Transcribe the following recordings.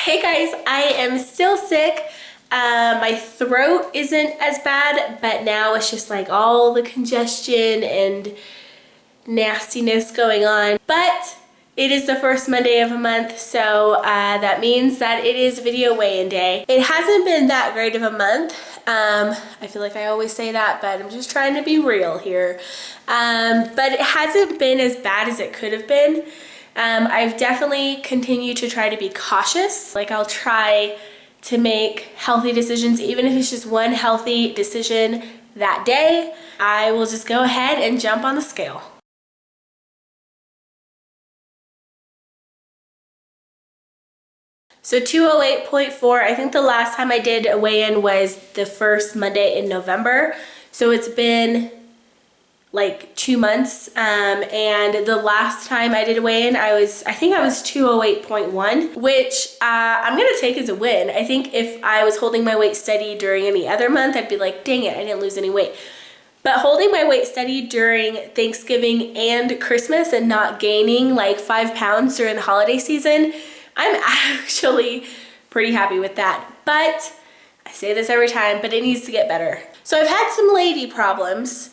Hey guys, I am still sick. My throat isn't as bad, but now it's just like all the congestion and nastiness going on. But it is the first Monday of a month, so that means that it is video weigh-in day. It hasn't been that great of a month. I feel like I always say that, but I'm just trying to be real here. But it hasn't been as bad as it could have been. I've definitely continued to try to be cautious. Like, I'll try to make healthy decisions, even if it's just one healthy decision that day. I will just go ahead and jump on the scale. So 208.4, I think the last time I did a weigh-in was the first Monday in November. So it's been like 2 months, and the last time I did a weigh-in, I think I was 208.1, which I'm gonna take as a win. I think if I was holding my weight steady during any other month, I'd be like, dang it, I didn't lose any weight. But holding my weight steady during Thanksgiving and Christmas and not gaining like 5 pounds during the holiday season, I'm actually pretty happy with that. But I say this every time, but it needs to get better. So I've had some lady problems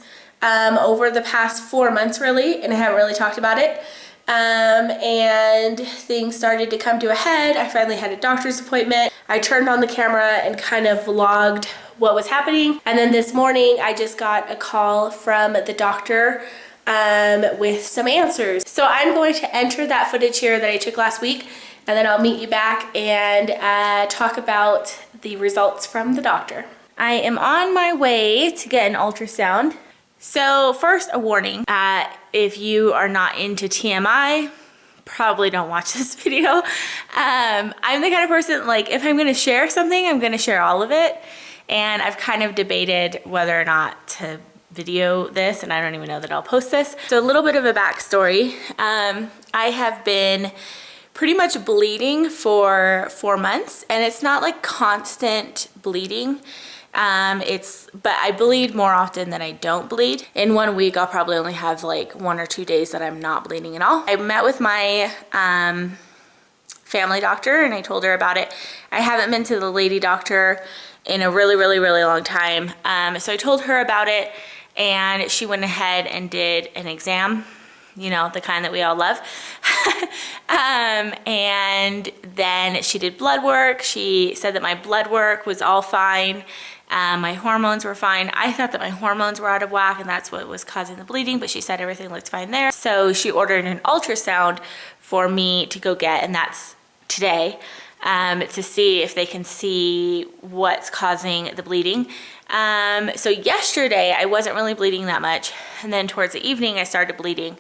over the past 4 months really, and I haven't really talked about it. And things started to come to a head. I finally had a doctor's appointment. I turned on the camera and kind of vlogged what was happening. And then this morning I just got a call from the doctor with some answers. So I'm going to enter that footage here that I took last week, and then I'll meet you back and talk about the results from the doctor. I am on my way to get an ultrasound. So first, a warning, if you are not into TMI, probably don't watch this video. I'm the kind of person, like, if I'm gonna share something, I'm gonna share all of it. And I've kind of debated whether or not to video this, and I don't even know that I'll post this. So a little bit of a backstory. I have been pretty much bleeding for 4 months, and it's not like constant bleeding. But I bleed more often than I don't bleed. In 1 week, I'll probably only have like 1 or 2 days that I'm not bleeding at all. I met with my family doctor and I told her about it. I haven't been to the lady doctor in a really long time. So I told her about it, and she went ahead and did an exam, you know, the kind that we all love. And then she did blood work. She said that my blood work was all fine. My hormones were fine. I thought that my hormones were out of whack and that's what was causing the bleeding, but she said everything looked fine there. So she ordered an ultrasound for me to go get, and that's today, to see if they can see what's causing the bleeding. So yesterday I wasn't really bleeding that much, and then towards the evening I started bleeding.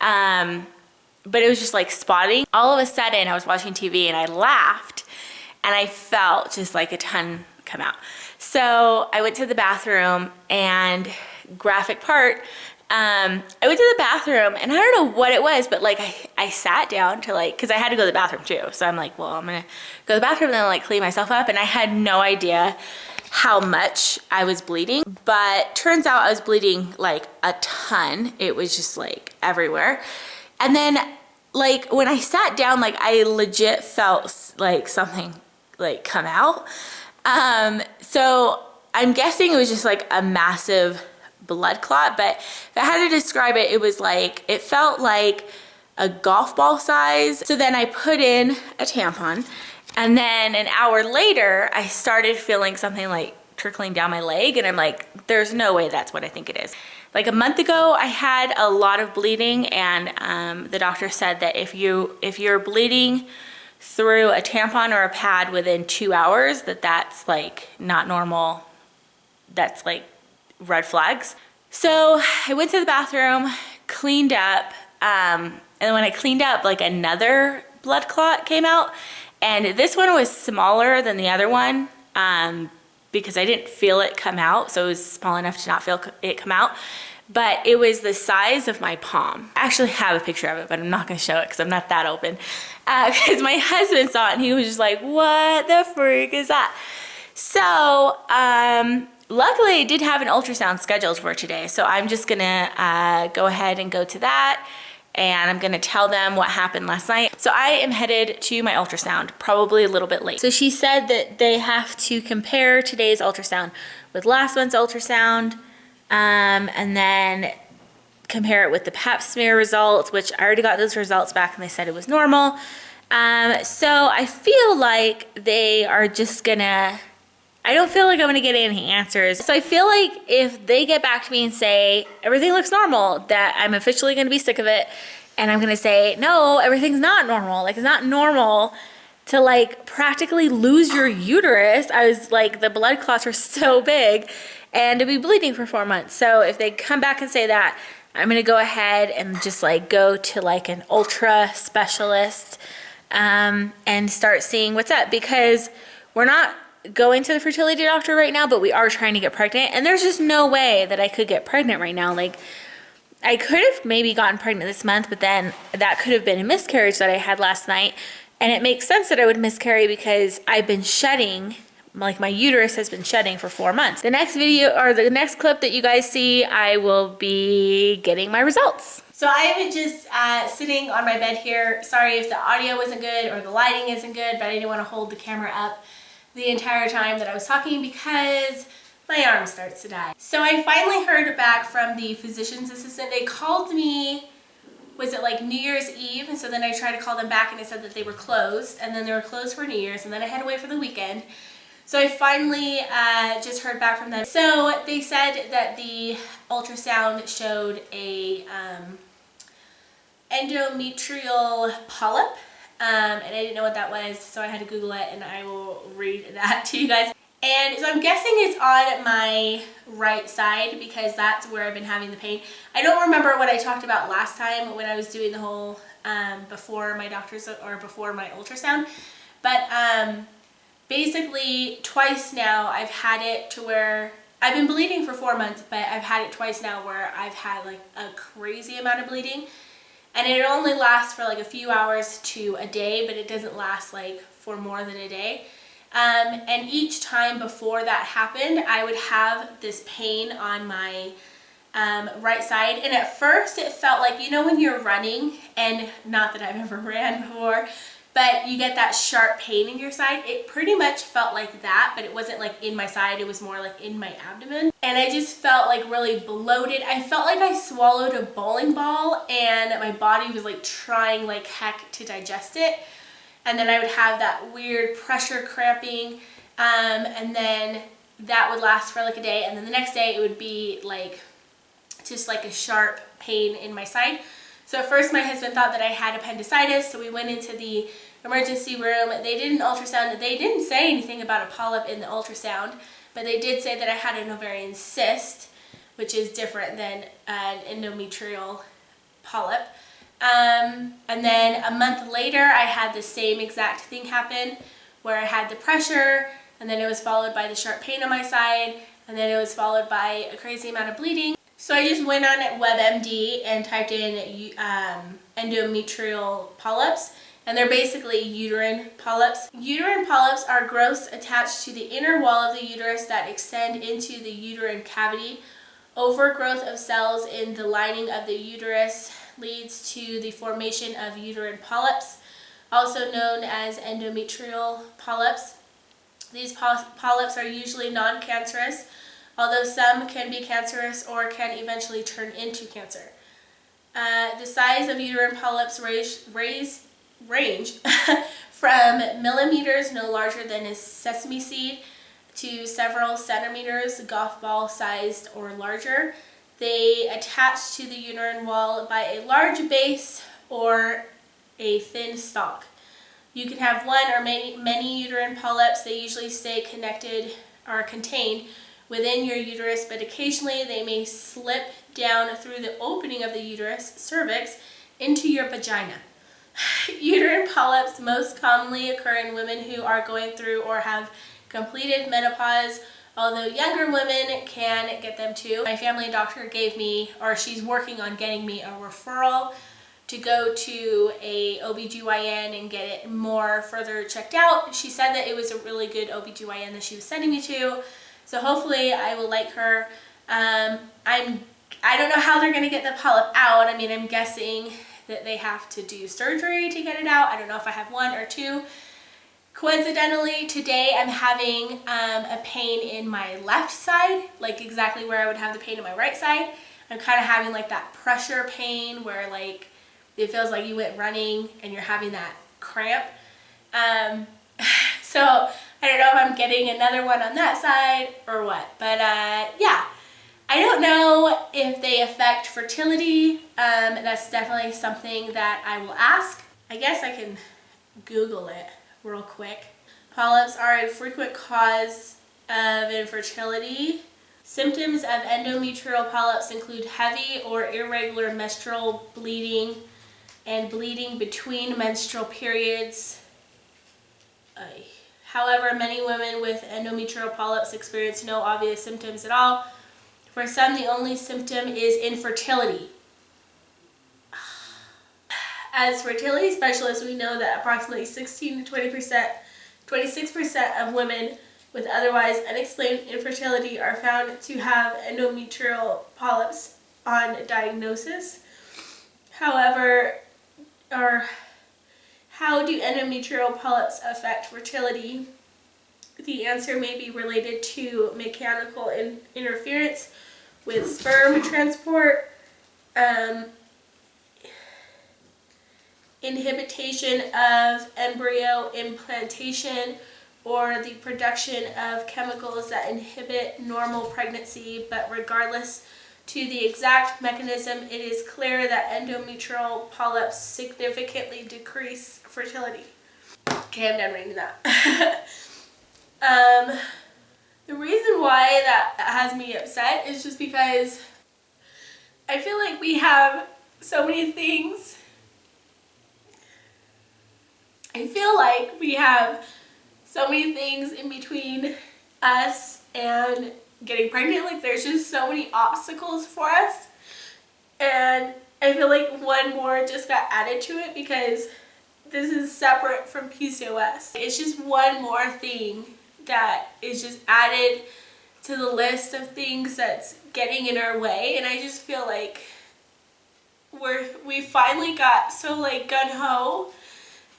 But it was just like spotting. All of a sudden I was watching TV and I laughed and I felt just like a ton come out. So I went to the bathroom, and graphic part, I went to the bathroom and I don't know what it was, but like I sat down to like, cause I had to go to the bathroom too. So I'm like, well, I'm gonna go to the bathroom and then like clean myself up. And I had no idea how much I was bleeding, but turns out I was bleeding like a ton. It was just like everywhere. And then like when I sat down, like I legit felt like something like come out. So I'm guessing it was just like a massive blood clot, but if I had to describe it, it was like, it felt like a golf ball size. So then I put in a tampon, and then an hour later, I started feeling something like trickling down my leg, and I'm like, there's no way that's what I think it is. Like a month ago, I had a lot of bleeding, and the doctor said that if you're bleeding through a tampon or a pad within 2 hours, that's like not normal. That's like red flags. So I went to the bathroom, cleaned up, and when I cleaned up, like another blood clot came out, and this one was smaller than the other one, because I didn't feel it come out, so it was small enough to not feel it come out. But it was the size of my palm. I actually have a picture of it, but I'm not gonna show it because I'm not that open. Because my husband saw it and he was just like, what the freak is that? So, luckily I did have an ultrasound scheduled for today. So I'm just gonna go ahead and go to that and I'm gonna tell them what happened last night. So I am headed to my ultrasound, probably a little bit late. So she said that they have to compare today's ultrasound with last month's ultrasound, and then compare it with the pap smear results, which I already got those results back and they said it was normal. So I feel like they are just gonna, I don't feel like I'm gonna get any answers. So I feel like if they get back to me and say, everything looks normal, that I'm officially gonna be sick of it. And I'm gonna say, no, everything's not normal. Like, it's not normal to like practically lose your uterus. I was like, the blood clots are so big and to be bleeding for 4 months. So if they come back and say that, I'm gonna go ahead and just like go to like an ultra specialist and start seeing what's up, because we're not going to the fertility doctor right now, but we are trying to get pregnant, and there's just no way that I could get pregnant right now. Like, I could have maybe gotten pregnant this month, but then that could have been a miscarriage that I had last night, and it makes sense that I would miscarry because I've been shedding, like my uterus has been shedding for 4 months. The next video, or the next clip that you guys see, I will be getting my results. So I'm just sitting on my bed here. Sorry if the audio wasn't good or the lighting isn't good, but I didn't want to hold the camera up the entire time that I was talking because my arm starts to die. So I finally heard back from the physician's assistant. They called me, was it like New Year's Eve? And so then I tried to call them back and they said that they were closed, and then they were closed for New Year's, and then I had to wait for the weekend. So I finally just heard back from them. So they said that the ultrasound showed a endometrial polyp, and I didn't know what that was, so I had to Google it, and I will read that to you guys. And so I'm guessing it's on my right side because that's where I've been having the pain. I don't remember what I talked about last time when I was doing the whole before my doctor's or before my ultrasound, but basically twice now I've had it to where I've been bleeding for 4 months, but I've had it twice now where I've had like a crazy amount of bleeding. And it only lasts for like a few hours to a day, but it doesn't last like for more than a day. And each time before that happened, I would have this pain on my right side. And at first it felt like, you know, when you're running, and not that I've ever ran before, but you get that sharp pain in your side. It pretty much felt like that, but it wasn't like in my side, it was more like in my abdomen. And I just felt like really bloated. I felt like I swallowed a bowling ball and my body was like trying like heck to digest it. And then I would have that weird pressure cramping, and then that would last for like a day, and then the next day it would be like just like a sharp pain in my side. So at first my husband thought that I had appendicitis, so we went into the emergency room. They did an ultrasound. They didn't say anything about a polyp in the ultrasound, but they did say that I had an ovarian cyst, which is different than an endometrial polyp. And then a month later I had the same exact thing happen where I had the pressure, and then it was followed by the sharp pain on my side, and then it was followed by a crazy amount of bleeding. So I just went on WebMD and typed in endometrial polyps, and they're basically uterine polyps. Uterine polyps are growths attached to the inner wall of the uterus that extend into the uterine cavity. Overgrowth of cells in the lining of the uterus leads to the formation of uterine polyps, also known as endometrial polyps. These polyps are usually non-cancerous, although some can be cancerous or can eventually turn into cancer. The size of uterine polyps range from millimeters, no larger than a sesame seed, to several centimeters, golf ball sized or larger. They attach to the uterine wall by a large base or a thin stalk. You can have one or many uterine polyps. They usually stay connected or contained within your uterus, but occasionally they may slip down through the opening of the uterus, cervix, into your vagina. Uterine polyps most commonly occur in women who are going through or have completed menopause, although younger women can get them too. My family doctor gave me, or she's working on getting me, a referral to go to a OBGYN and get it more further checked out. She said that it was a really good OBGYN that she was sending me to, so hopefully I will like her. I don't know how they're gonna get the polyp out. I mean, I'm guessing that they have to do surgery to get it out. I don't know if I have 1 or 2. Coincidentally, today I'm having a pain in my left side, like exactly where I would have the pain in my right side. I'm kind of having like that pressure pain where like it feels like you went running and you're having that cramp. So I don't know if I'm getting another one on that side or what, but yeah. I don't know if they affect fertility. That's definitely something that I will ask. I guess I can Google it real quick. Polyps are a frequent cause of infertility. Symptoms of endometrial polyps include heavy or irregular menstrual bleeding and bleeding between menstrual periods. However, many women with endometrial polyps experience no obvious symptoms at all. For some, the only symptom is infertility. As fertility specialists, we know that approximately 16 to 26% of women with otherwise unexplained infertility are found to have endometrial polyps on diagnosis. However, how do endometrial polyps affect fertility? The answer may be related to mechanical interference with sperm transport, inhibition of embryo implantation, or the production of chemicals that inhibit normal pregnancy. But regardless to the exact mechanism, it is clear that endometrial polyps significantly decrease fertility. Okay, I'm done reading that. The reason why that has me upset is just because I feel like we have so many things. I feel like we have so many things in between us and getting pregnant. Like there's just so many obstacles for us. And I feel like one more just got added to it because this is separate from PCOS. It's just one more thing that is just added to the list of things that's getting in our way. And I just feel like we finally got so like gung-ho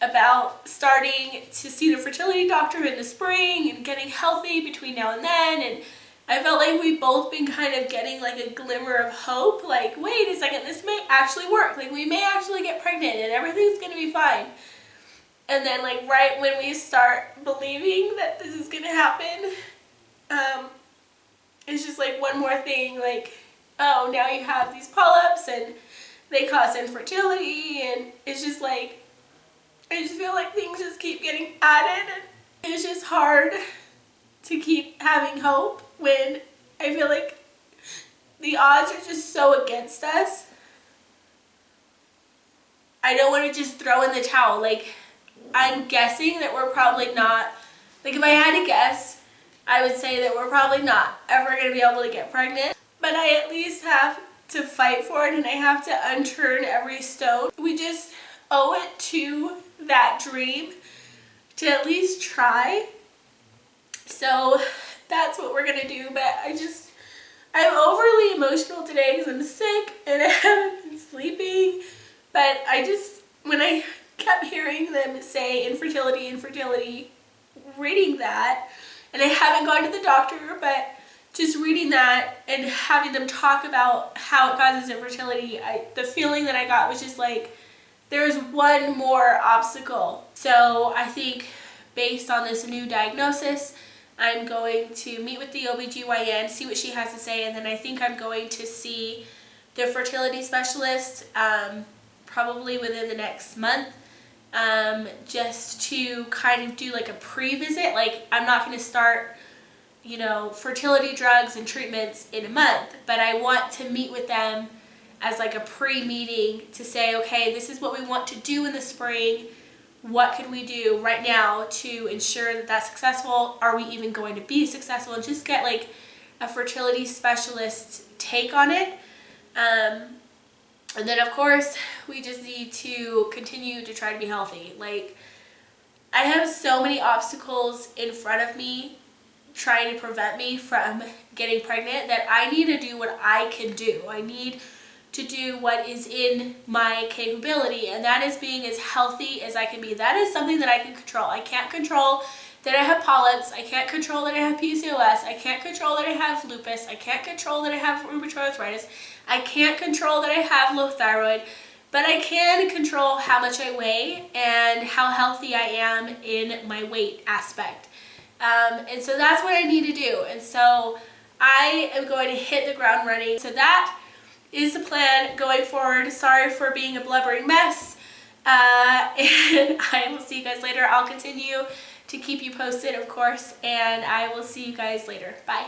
about starting to see the fertility doctor in the spring and getting healthy between now and then. And I felt like we've both been kind of getting like a glimmer of hope, like wait a second, this may actually work, like we may actually get pregnant and everything's gonna be fine. And then like right when we start believing that this is gonna happen, it's just like one more thing, like, oh, now you have these polyps and they cause infertility, and it's just like, I just feel like things just keep getting added, and it's just hard to keep having hope when I feel like the odds are just so against us. I don't want to just throw in the towel. Like, I'm guessing that we're probably not, like if I had to guess, I would say that we're probably not ever going to be able to get pregnant. But I at least have to fight for it, and I have to unturn every stone. We just owe it to that dream to at least try. So that's what we're gonna do. But I'm overly emotional today because I'm sick and I haven't been sleeping. But when I kept hearing them say infertility, reading that, and I haven't gone to the doctor, but just reading that and having them talk about how it causes infertility, the feeling that I got was just like, there's one more obstacle. So I think based on this new diagnosis, I'm going to meet with the OBGYN, see what she has to say, and then I think I'm going to see the fertility specialist probably within the next month, just to kind of do like a pre-visit. Like, I'm not going to start, fertility drugs and treatments in a month, but I want to meet with them as like a pre-meeting to say, okay, this is what we want to do in the spring. What can we do right now to ensure that that's successful? Are we even going to be successful? And just get like a fertility specialist take on it. And then of course, we just need to continue to try to be healthy. Like, I have so many obstacles in front of me trying to prevent me from getting pregnant that I need to do what I can do. I need to do what is in my capability, and that is being as healthy as I can be. That is something that I can control. I can't control that I have polyps. I can't control that I have PCOS. I can't control that I have lupus. I can't control that I have rheumatoid arthritis. I can't control that I have low thyroid, but I can control how much I weigh and how healthy I am in my weight aspect. And so that's what I need to do. And so I am going to hit the ground running. So that is the plan going forward. Sorry for being a blubbering mess. And I will see you guys later. I'll continue to keep you posted, of course, and I will see you guys later. Bye.